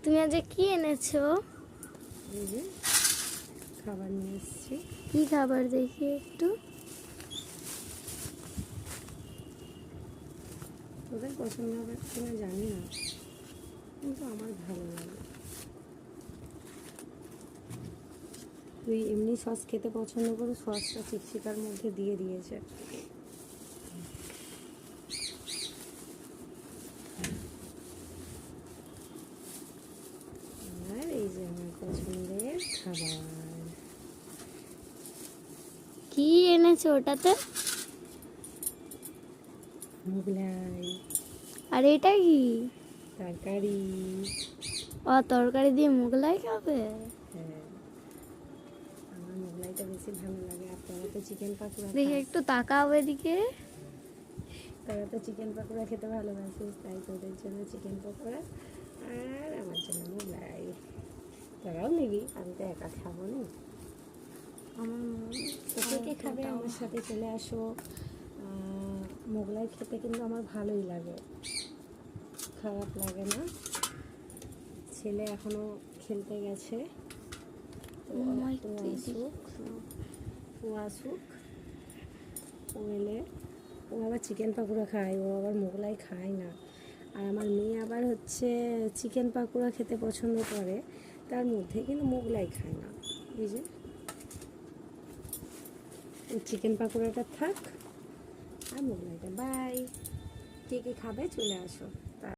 তুমি আজ কি এনেছো? এই যে খাবার নিয়ে এসেছি। কি খাবার দেখি একটু। তোদের পছন্দ হবে কিনা জানি না, কিন্তু আমার ভালো লাগে। তুই এমনি সস খেতে পছন্দ করে সসটা চিকচিকার মধ্যে দিয়ে দিয়েছে। আর এই যে আমার পছন্দের খাবার। কি এনেছো ওটাতে? মোগলাই আর এটা কি? তরকারি। ও, তরকারি দিয়ে মোগলাই খাবে? হ্যাঁ, আমার মোগলাইটা বেশি ভালো লাগে। আর তোরা তো চিকেন পাকোড়া দেখি খাস। একটু তাকাও এদিকে। তোরা তো চিকেন পাকোড়া খেতে ভালোবাসিস, তাই তোদের জন্য চিকেন পকোড়া আর আমার জন্য মোগলাই। তোরাও নিবি, আমি তো একা খাবো না। আমার কে কে খাবে আমার সাথে চলে আসো। মোগলাই খেতে কিন্তু আমার ভালোই লাগে, খারাপ লাগে না। ছেলে এখনও খেলতে গেছে, ও আসুক, ও এলে ও আবার চিকেন পাকোড়া খায়, ও আবার মোগলাই খায় না। আর আমার মেয়ে আবার হচ্ছে চিকেন পাকোড়া খেতে পছন্দ করে, তার মধ্যে কিন্তু মোগলাই খায় না। এই যে চিকেন পাকোড়াটা থাক আর মোগলাইটা বাই। কে কে খাবে চলে আসো।